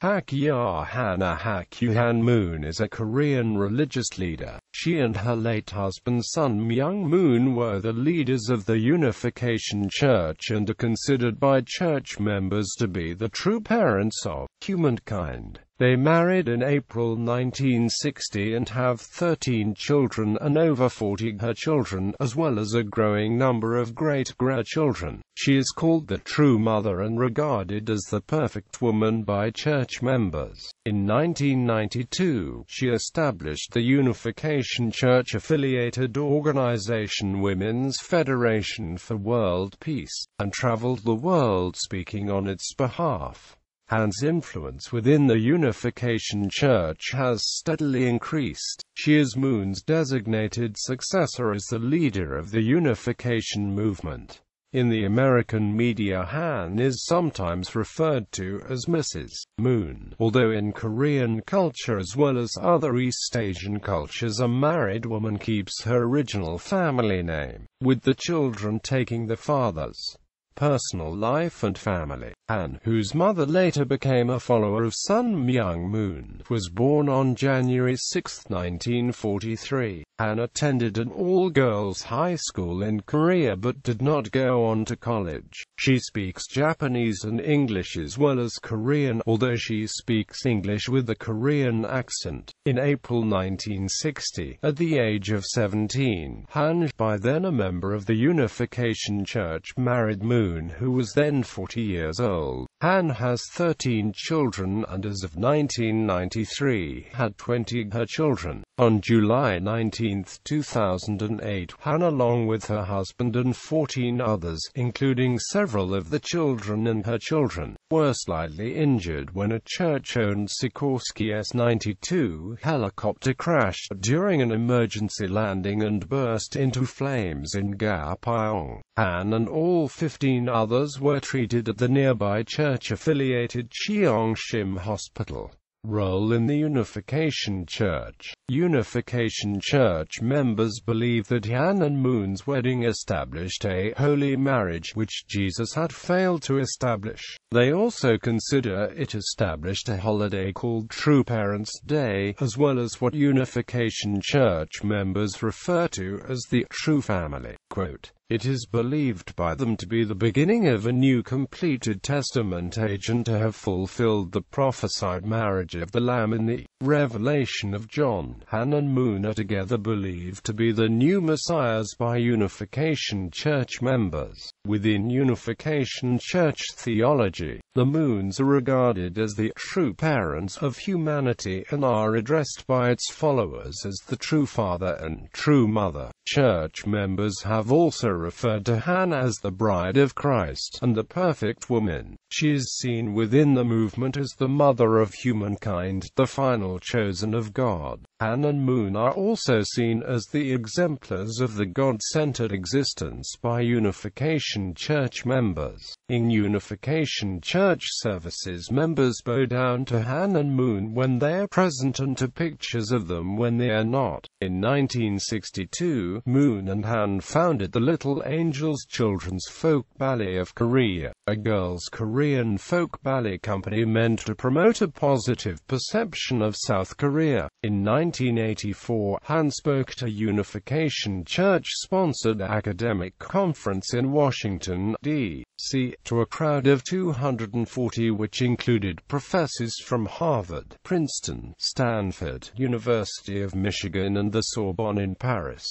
Hak Ja Han. Hakja Han Moon is a Korean religious leader. She and her late husband Sun Myung Moon were the leaders of the Unification Church and are considered by church members to be the true parents of humankind. They married in April 1960 and have 13 children and over 40 her children, as well as a growing number of great-grandchildren. She is called the true mother and regarded as the perfect woman by church members. In 1992, she established the Unification Church-affiliated organization Women's Federation for World Peace, and traveled the world speaking on its behalf. Han's influence within the Unification Church has steadily increased. She is Moon's designated successor as the leader of the unification movement. In the American media, Han is sometimes referred to as Mrs. Moon, although in Korean culture as well as other East Asian cultures a married woman keeps her original family name, with the children taking the father's personal life and family. Han, whose mother later became a follower of Sun Myung Moon, was born on January 6, 1943. Han attended an all-girls high school in Korea but did not go on to college. She speaks Japanese and English as well as Korean, although she speaks English with a Korean accent. In April 1960, at the age of 17, Han, by then a member of the Unification Church, married Moon, who was then 40 years old. Han has 13 children and as of 1993 had 20 her children. On July 19, 2008, Han along with her husband and 14 others, including several of the children and her children, were slightly injured when a church-owned Sikorsky S-92 helicopter crashed during an emergency landing and burst into flames in Gapyeong. Han and all 15 others were treated at the nearby church-affiliated Cheongshim Hospital. Role in the Unification Church. Unification Church members believe that Han and Moon's wedding established a holy marriage which Jesus had failed to establish. They also consider it established a holiday called True Parents' Day, as well as what Unification Church members refer to as the true family. Quote, "It is believed by them to be the beginning of a new completed testament age and to have fulfilled the prophesied marriage of the Lamb in the Revelation of John." Han and Moon are together believed to be the new messiahs by Unification Church members. Within Unification Church theology, the Moons are regarded as the true parents of humanity and are addressed by its followers as the true father and true mother. Church members have also referred to Han as the bride of Christ and the perfect woman. She is seen within the movement as the mother of humankind, the final chosen of God. Han and Moon are also seen as the exemplars of the God-centered existence by Unification Church members. In Unification Church services, members bow down to Han and Moon when they are present and to pictures of them when they are not. In 1962, Moon and Han founded the Little Angels Children's Folk Ballet of Korea, a girls' Korean folk ballet company meant to promote a positive perception of South Korea. In 1984, Han spoke to Unification Church-sponsored academic conference in Washington, D.C., to a crowd of 240 which included professors from Harvard, Princeton, Stanford, University of Michigan and the Sorbonne in Paris.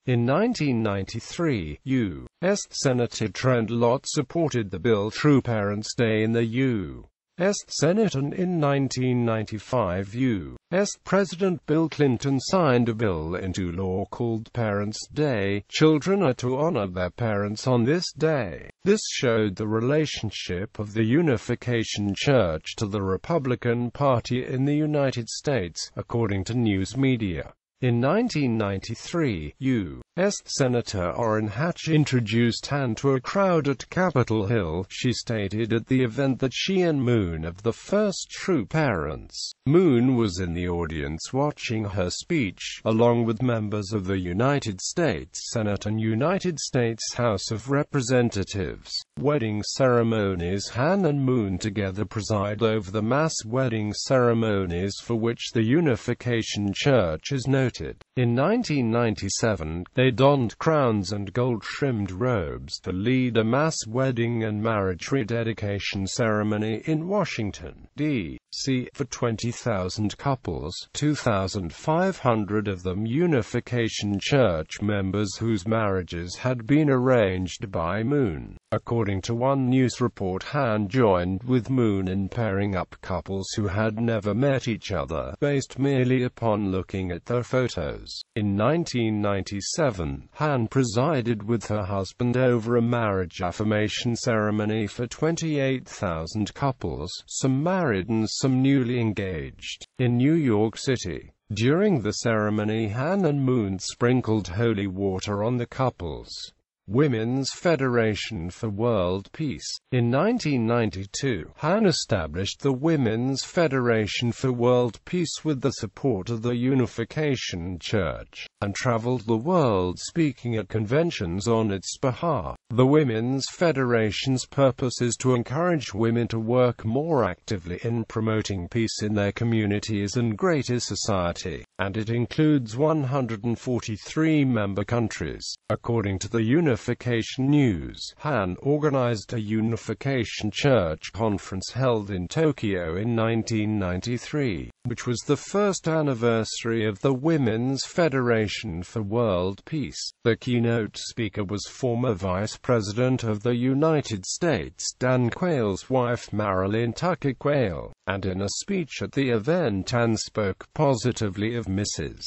In 1993, U.S. Senator Trent Lott supported the bill True Parents' Day in the U.S. Senate, and in 1995 U.S. President Bill Clinton signed a bill into law called Parents' Day. Children are to honor their parents on this day. This showed the relationship of the Unification Church to the Republican Party in the United States, according to news media. In 1993, U.S. Senator Orrin Hatch introduced Han to a crowd at Capitol Hill. She stated at the event that she and Moon are the first true parents. Moon was in the audience watching her speech, along with members of the United States Senate and United States House of Representatives. Wedding ceremonies. Han and Moon together preside over the mass wedding ceremonies for which the Unification Church is noted. In 1997, they donned crowns and gold-trimmed robes to lead a mass wedding and marriage rededication ceremony in Washington, D.C. for 20,000 couples, 2,500 of them Unification Church members whose marriages had been arranged by Moon. According to one news report, Han joined with Moon in pairing up couples who had never met each other, based merely upon looking at their photos. In 1997, Han presided with her husband over a marriage affirmation ceremony for 28,000 couples, some married and some newly engaged, in New York City. During the ceremony, Han and Moon sprinkled holy water on the couples. Women's Federation for World Peace. In 1992, Han established the Women's Federation for World Peace with the support of the Unification Church, and traveled the world speaking at conventions on its behalf. The Women's Federation's purpose is to encourage women to work more actively in promoting peace in their communities and greater society, and it includes 143 member countries. According to the Unification News, Han organized a Unification Church conference held in Tokyo in 1993, which was the first anniversary of the Women's Federation for World Peace. The keynote speaker was former Vice President of the United States Dan Quayle's wife Marilyn Tucker Quayle, and in a speech at the event Han spoke positively of Mrs.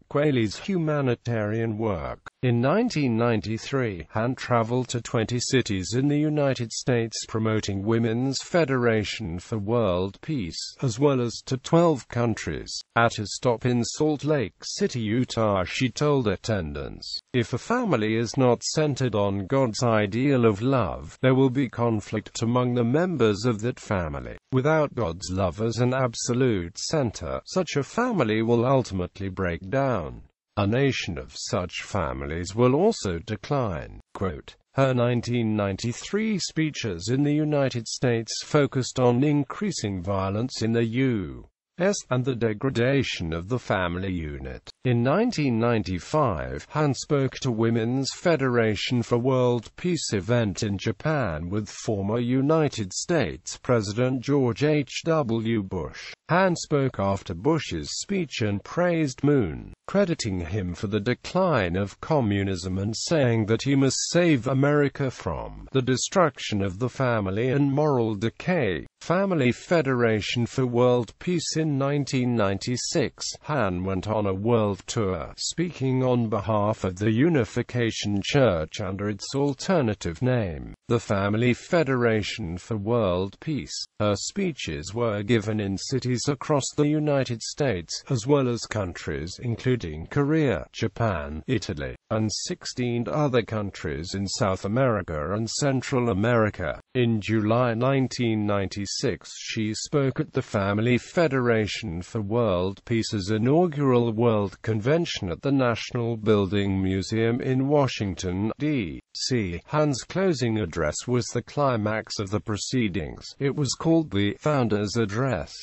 Quayle's humanitarian work. In 1993, Han traveled to 20 cities in the United States promoting Women's Federation for World Peace, as well as to 12 countries. At a stop in Salt Lake City, Utah, she told attendants, "If a family is not centered on God's ideal of love, there will be conflict among the members of that family. Without God's love as an absolute center, such a family will ultimately break down. A nation of such families will also decline." Quote, her 1993 speeches in the United States focused on increasing violence in the U.S. and the degradation of the family unit. In 1995, Han spoke to Women's Federation for World Peace event in Japan with former United States President George H.W. Bush. Han spoke after Bush's speech and praised Moon, crediting him for the decline of communism and saying that he must save America from the destruction of the family and moral decay. Family Federation for World Peace. In 1996, Han went on a world tour, speaking on behalf of the Unification Church under its alternative name, the Family Federation for World Peace. Her speeches were given in cities across the United States, as well as countries including Korea, Japan, Italy, and 16 other countries in South America and Central America. In July 1996, she spoke at the Family Federation for World Peace's inaugural World Convention at the National Building Museum in Washington, D.C. Han's closing address was the climax of the proceedings. It was called the Founder's Address.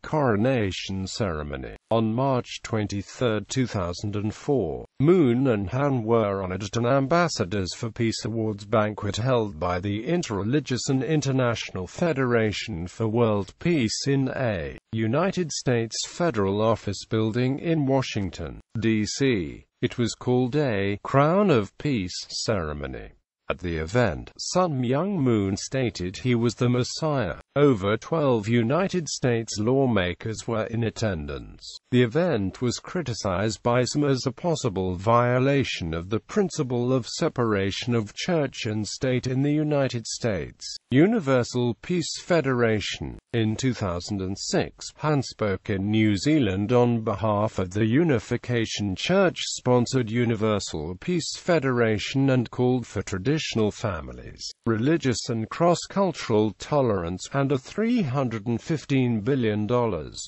Coronation Ceremony. On March 23, 2004, Moon and Han were honored at an Ambassadors for Peace Awards banquet held by the Interreligious and International Federation for World Peace in a United States federal office building in Washington, D.C. It was called a Crown of Peace ceremony. At the event, Sun Myung Moon stated he was the Messiah. Over 12 United States lawmakers were in attendance. The event was criticized by some as a possible violation of the principle of separation of church and state in the United States. Universal Peace Federation. In 2006, Han spoke in New Zealand on behalf of the Unification Church sponsored Universal Peace Federation and called for traditional families, religious and cross-cultural tolerance, and a $315 billion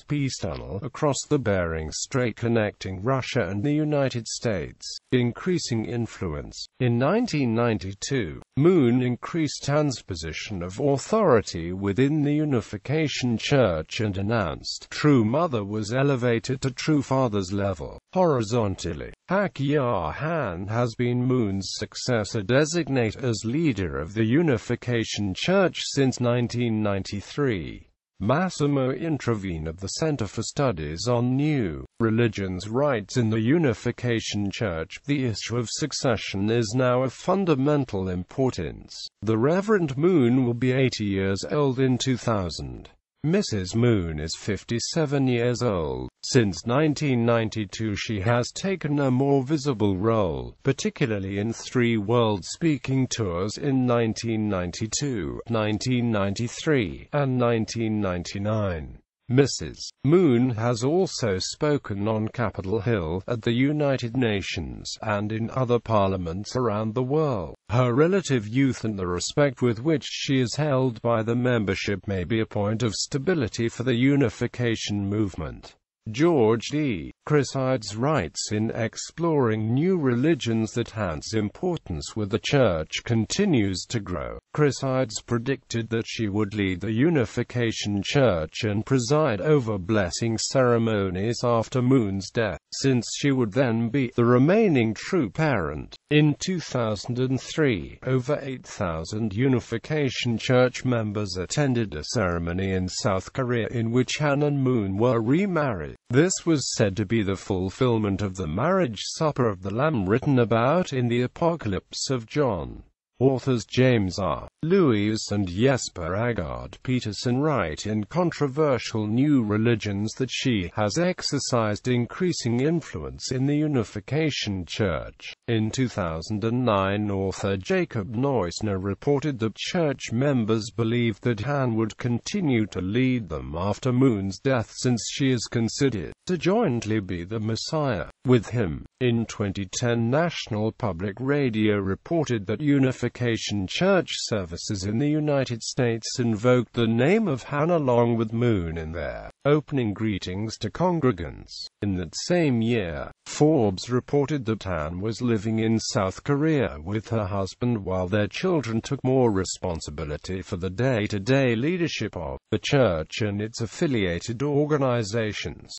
peace tunnel across the Bering Strait connecting Russia and the United States. Increasing influence. In 1992, Moon increased Han's position of authority within the Unification Church and announced True Mother was elevated to True Father's level, horizontally. Hak Ja Han has been Moon's successor designate as leader of the Unification Church since 1993. Massimo Intravine of the Center for Studies on New Religions writes in the Unification Church, the issue of succession is now of fundamental importance. The Reverend Moon will be 80 years old in 2000. Mrs. Moon is 57 years old. Since 1992 she has taken a more visible role, particularly in 3 world-speaking tours in 1992, 1993, and 1999. Mrs. Moon has also spoken on Capitol Hill, at the United Nations, and in other parliaments around the world. Her relative youth and the respect with which she is held by the membership may be a point of stability for the unification movement. George D. Chrysides writes in Exploring New Religions that Han's importance with the Church continues to grow. Chrysides predicted that she would lead the Unification Church and preside over blessing ceremonies after Moon's death, since she would then be the remaining true parent. In 2003, over 8,000 Unification Church members attended a ceremony in South Korea in which Han and Moon were remarried. This was said to be the fulfillment of the marriage supper of the Lamb written about in the Apocalypse of John. Authors James R. Lewis and Jesper Agard Peterson write in Controversial New Religions that she has exercised increasing influence in the Unification Church. In 2009, author Jacob Neusner reported that church members believed that Han would continue to lead them after Moon's death since she is considered to jointly be the Messiah with him. In 2010, National Public Radio reported that Unification Church services in the United States invoked the name of Han along with Moon in their opening greetings to congregants. In that same year, Forbes reported that Han was living in South Korea with her husband while their children took more responsibility for the day-to-day leadership of the church and its affiliated organizations.